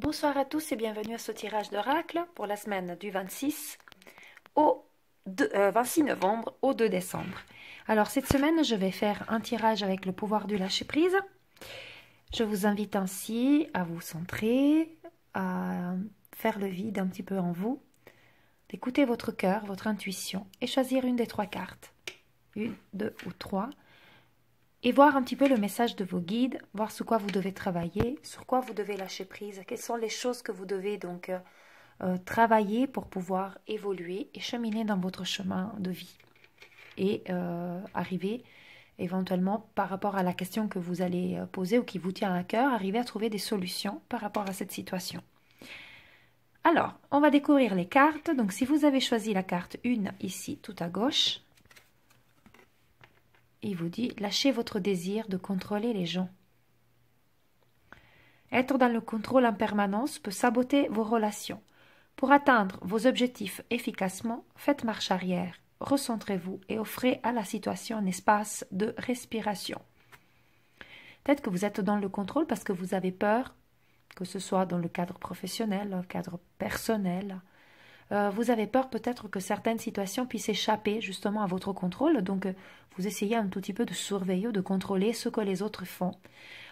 Bonsoir à tous et bienvenue à ce tirage d'oracle pour la semaine du 26 au 26 novembre au 2 décembre. Alors cette semaine, je vais faire un tirage avec le pouvoir du lâcher-prise. Je vous invite ainsi à vous centrer, à faire le vide un petit peu en vous, d'écouter votre cœur, votre intuition et choisir une des trois cartes, une, deux ou trois, et voir un petit peu le message de vos guides, voir sur quoi vous devez travailler, sur quoi vous devez lâcher prise, quelles sont les choses que vous devez donc travailler pour pouvoir évoluer et cheminer dans votre chemin de vie et arriver éventuellement par rapport à la question que vous allez poser ou qui vous tient à cœur, arriver à trouver des solutions par rapport à cette situation. Alors, on va découvrir les cartes. Donc, si vous avez choisi la carte 1 ici, tout à gauche, il vous dit « Lâchez votre désir de contrôler les gens ». Être dans le contrôle en permanence peut saboter vos relations. Pour atteindre vos objectifs efficacement, faites marche arrière, recentrez-vous et offrez à la situation un espace de respiration. Peut-être que vous êtes dans le contrôle parce que vous avez peur, que ce soit dans le cadre professionnel, le cadre personnel. Vous avez peur peut-être que certaines situations puissent échapper justement à votre contrôle, donc vous essayez un tout petit peu de surveiller, de contrôler ce que les autres font.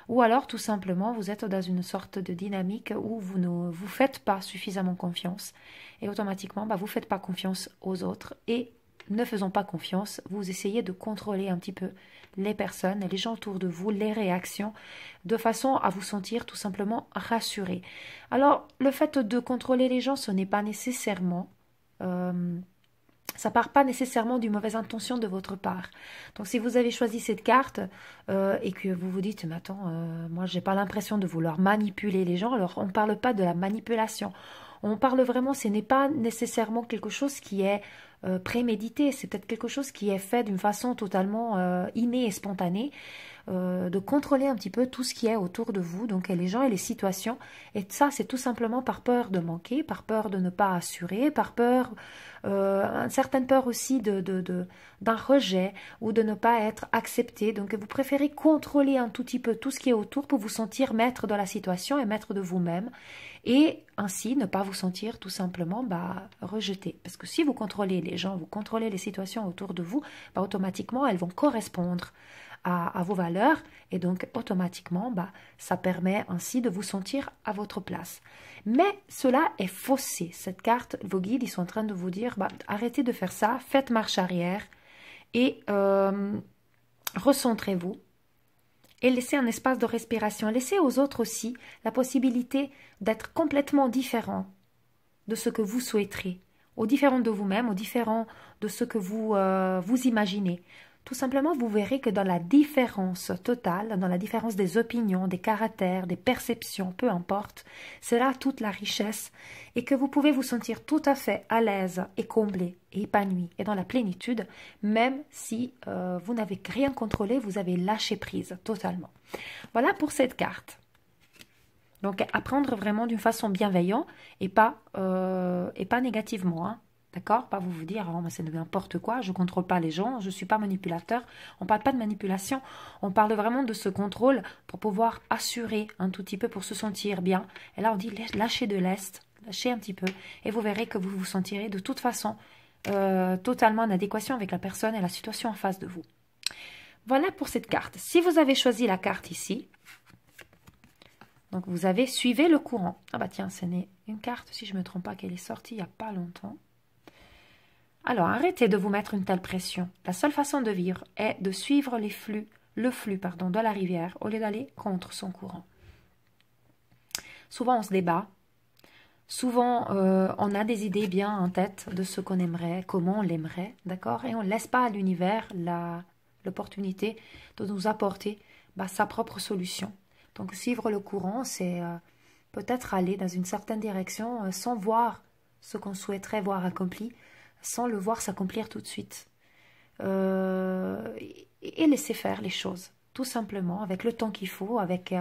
Ou alors tout simplement vous êtes dans une sorte de dynamique où vous ne vous faites pas suffisamment confiance et automatiquement vous ne faites pas confiance aux autres et ne faisant pas confiance, vous essayez de contrôler un petit peu les personnes, les gens autour de vous, les réactions, de façon à vous sentir tout simplement rassuré. Alors, le fait de contrôler les gens, ce n'est pas nécessairement... ça part pas nécessairement d'une mauvaise intention de votre part. Donc, si vous avez choisi cette carte et que vous vous dites, mais attends, moi, j'ai pas l'impression de vouloir manipuler les gens, alors on ne parle pas de la manipulation. On parle vraiment, ce n'est pas nécessairement quelque chose qui est prémédité, c'est peut-être quelque chose qui est fait d'une façon totalement innée et spontanée, de contrôler un petit peu tout ce qui est autour de vous, donc les gens et les situations. Et ça, c'est tout simplement par peur de manquer, par peur de ne pas assurer, par peur, une certaine peur aussi d'un rejet ou de ne pas être accepté. Donc vous préférez contrôler un tout petit peu tout ce qui est autour pour vous sentir maître de la situation et maître de vous-même. Et ainsi ne pas vous sentir tout simplement rejeté. Parce que si vous contrôlez les gens, vous contrôlez les situations autour de vous, automatiquement elles vont correspondre à vos valeurs et donc automatiquement ça permet ainsi de vous sentir à votre place. Mais cela est faussé. Cette carte, vos guides, ils sont en train de vous dire arrêtez de faire ça, faites marche arrière et recentrez-vous. Et laissez un espace de respiration. Laissez aux autres aussi la possibilité d'être complètement différent de ce que vous souhaiterez, au différent de vous-même, au différent de ce que vous imaginez. Tout simplement, vous verrez que dans la différence totale, dans la différence des opinions, des caractères, des perceptions, peu importe, c'est là toute la richesse et que vous pouvez vous sentir tout à fait à l'aise et comblé et épanoui et dans la plénitude, même si vous n'avez rien contrôlé, vous avez lâché prise totalement. Voilà pour cette carte. Donc, à prendre vraiment d'une façon bienveillante et pas négativement, hein. D'accord? Pas vous dire, oh, c'est n'importe quoi, je ne contrôle pas les gens, je ne suis pas manipulateur. On ne parle pas de manipulation, on parle vraiment de ce contrôle pour pouvoir assurer un tout petit peu, pour se sentir bien. Et là, on dit lâchez de l'est, lâchez un petit peu, et vous verrez que vous vous sentirez de toute façon totalement en adéquation avec la personne et la situation en face de vous. Voilà pour cette carte. Si vous avez choisi la carte ici, donc vous avez suivi le courant. Ah bah tiens, ce n'est une carte, si je ne me trompe pas, qu'elle est sortie il n'y a pas longtemps. Alors, arrêtez de vous mettre une telle pression. La seule façon de vivre est de suivre le flux de la rivière au lieu d'aller contre son courant. Souvent, on se débat. Souvent, on a des idées bien en tête de ce qu'on aimerait, comment on l'aimerait, d'accord? Et on ne laisse pas à l'univers l'opportunité de nous apporter sa propre solution. Donc, suivre le courant, c'est peut-être aller dans une certaine direction sans voir ce qu'on souhaiterait voir accompli, sans le voir s'accomplir tout de suite. Et laisser faire les choses, tout simplement, avec le temps qu'il faut, avec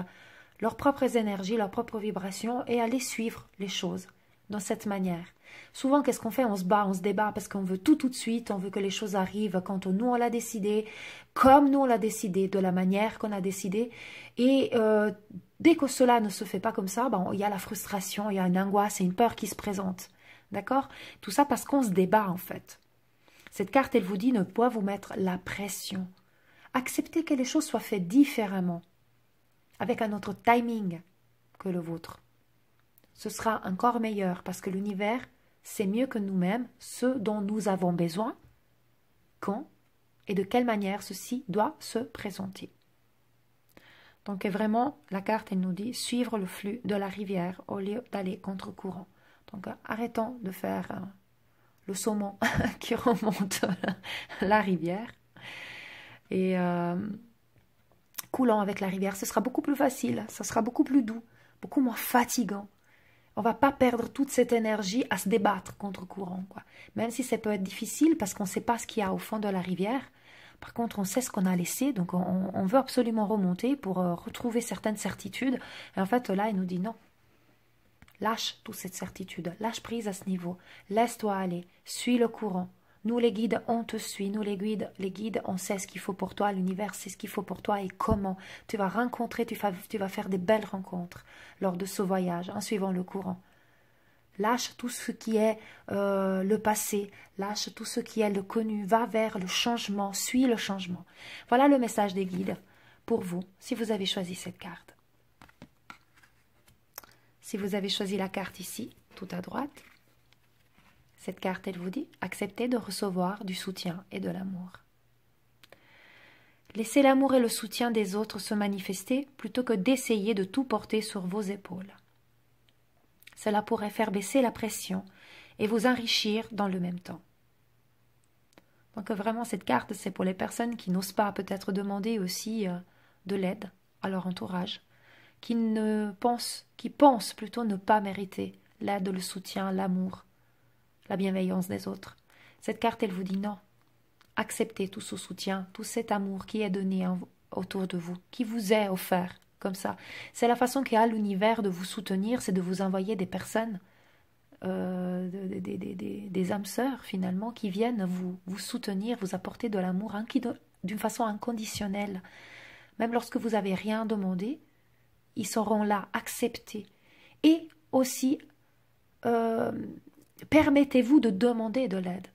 leurs propres énergies, leurs propres vibrations, et aller suivre les choses. dans cette manière. Souvent, qu'est-ce qu'on fait? On se bat, on se débat parce qu'on veut tout de suite, on veut que les choses arrivent quand nous on l'a décidé, comme nous on l'a décidé, de la manière qu'on a décidé. Et dès que cela ne se fait pas comme ça, il y a la frustration, il y a une angoisse et une peur qui se présentent. D'accord? Tout ça parce qu'on se débat en fait. Cette carte, elle vous dit ne pas vous mettre la pression. Acceptez que les choses soient faites différemment, avec un autre timing que le vôtre. Ce sera encore meilleur parce que l'univers sait mieux que nous-mêmes ce dont nous avons besoin, quand et de quelle manière ceci doit se présenter. Donc vraiment, la carte, elle nous dit suivre le flux de la rivière au lieu d'aller contre courant. Donc arrêtons de faire le saumon qui remonte la rivière et coulant avec la rivière. Ce sera beaucoup plus facile, ça sera beaucoup plus doux, beaucoup moins fatigant. On va pas perdre toute cette énergie à se débattre contre courant, quoi. Même si ça peut être difficile parce qu'on ne sait pas ce qu'il y a au fond de la rivière. Par contre, on sait ce qu'on a laissé, donc on veut absolument remonter pour retrouver certaines certitudes. Et en fait, là, il nous dit non. Lâche toute cette certitude, lâche prise à ce niveau, laisse-toi aller, suis le courant. Nous les guides, on te suit, nous les guides, on sait ce qu'il faut pour toi, l'univers sait ce qu'il faut pour toi et comment. Tu vas rencontrer, tu vas faire des belles rencontres lors de ce voyage en suivant le courant. Lâche tout ce qui est le passé, lâche tout ce qui est le connu, va vers le changement, suis le changement. Voilà le message des guides pour vous, si vous avez choisi cette carte. Si vous avez choisi la carte ici, tout à droite, cette carte, elle vous dit « Acceptez de recevoir du soutien et de l'amour ». Laissez l'amour et le soutien des autres se manifester plutôt que d'essayer de tout porter sur vos épaules. Cela pourrait faire baisser la pression et vous enrichir dans le même temps. Donc vraiment, cette carte, c'est pour les personnes qui n'osent pas peut-être demander aussi de l'aide à leur entourage, qui pensent plutôt ne pas mériter l'aide, le soutien, l'amour, la bienveillance des autres. Cette carte, elle vous dit non. Acceptez tout ce soutien, tout cet amour qui est donné autour de vous, qui vous est offert comme ça. C'est la façon qu'a l'univers de vous soutenir, c'est de vous envoyer des personnes, des âmes sœurs finalement, qui viennent vous soutenir, vous apporter de l'amour d'une façon inconditionnelle. Même lorsque vous n'avez rien demandé, ils seront là, acceptés. Et aussi, permettez-vous de demander de l'aide,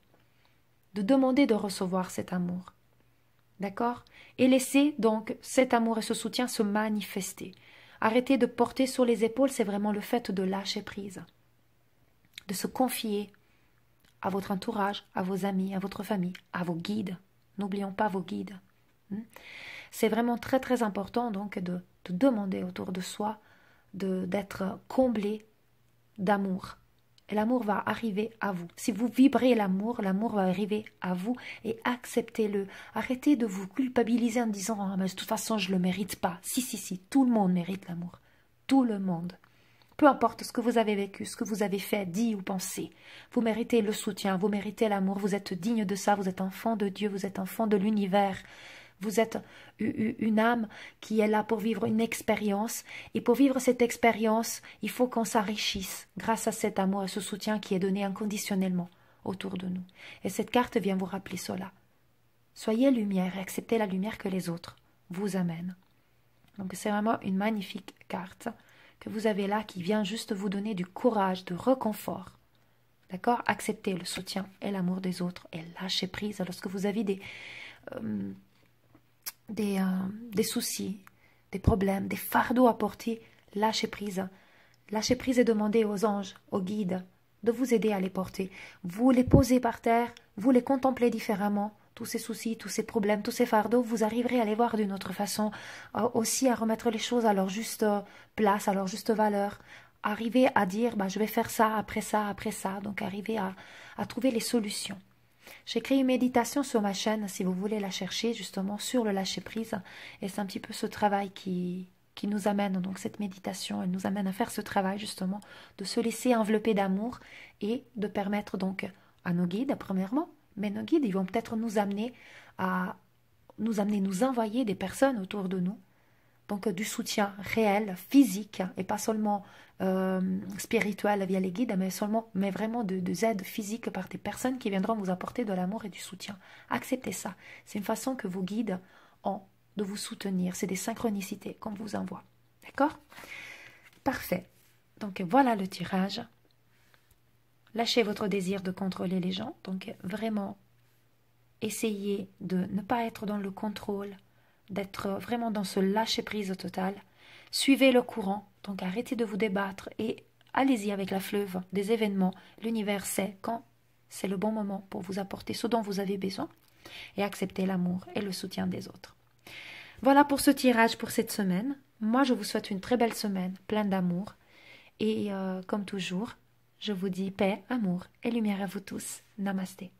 de demander de recevoir cet amour. D'accord? Et laissez donc cet amour et ce soutien se manifester. Arrêtez de porter sur les épaules, c'est vraiment le fait de lâcher prise, de se confier à votre entourage, à vos amis, à votre famille, à vos guides. N'oublions pas vos guides. C'est vraiment très très important donc de demander autour de soi d'être comblé d'amour. Et l'amour va arriver à vous. Si vous vibrez l'amour, l'amour va arriver à vous et acceptez-le. Arrêtez de vous culpabiliser en disant « Ah, mais de toute façon, je ne le mérite pas. » Si, tout le monde mérite l'amour. Tout le monde. Peu importe ce que vous avez vécu, ce que vous avez fait, dit ou pensé. Vous méritez le soutien, vous méritez l'amour, vous êtes digne de ça, vous êtes enfant de Dieu, vous êtes enfant de l'univers. Vous êtes une âme qui est là pour vivre une expérience. Et pour vivre cette expérience, il faut qu'on s'enrichisse grâce à cet amour et ce soutien qui est donné inconditionnellement autour de nous. Et cette carte vient vous rappeler cela. Soyez lumière et acceptez la lumière que les autres vous amènent. Donc c'est vraiment une magnifique carte que vous avez là qui vient juste vous donner du courage, du réconfort. D'accord? Acceptez le soutien et l'amour des autres et lâchez prise lorsque vous avez des soucis, des problèmes, des fardeaux à porter, lâchez prise. Lâchez prise et demandez aux anges, aux guides, de vous aider à les porter. Vous les posez par terre, vous les contemplez différemment, tous ces soucis, tous ces problèmes, tous ces fardeaux, vous arriverez à les voir d'une autre façon, aussi à remettre les choses à leur juste place, à leur juste valeur. Arriver à dire, je vais faire ça, après ça, donc arriver à trouver les solutions. J'ai créé une méditation sur ma chaîne, si vous voulez la chercher, justement, sur le lâcher-prise. Et c'est un petit peu ce travail qui nous amène, donc cette méditation, elle nous amène à faire ce travail, justement, de se laisser envelopper d'amour et de permettre donc à nos guides, premièrement, mais nos guides, ils vont peut-être nous envoyer des personnes autour de nous, donc du soutien réel, physique, et pas seulement spirituel via les guides, mais vraiment de aides physiques par des personnes qui viendront vous apporter de l'amour et du soutien. Acceptez ça. C'est une façon que vos guides ont de vous soutenir. C'est des synchronicités qu'on vous envoie. D'accord? Parfait. Donc voilà le tirage. Lâchez votre désir de contrôler les gens. Donc vraiment, essayez de ne pas être dans le contrôle, d'être vraiment dans ce lâcher-prise total. Suivez le courant, donc arrêtez de vous débattre et allez-y avec la fleuve des événements. L'univers sait quand c'est le bon moment pour vous apporter ce dont vous avez besoin et acceptez l'amour et le soutien des autres. Voilà pour ce tirage pour cette semaine. Moi, je vous souhaite une très belle semaine, pleine d'amour. Et comme toujours, je vous dis paix, amour et lumière à vous tous. Namasté.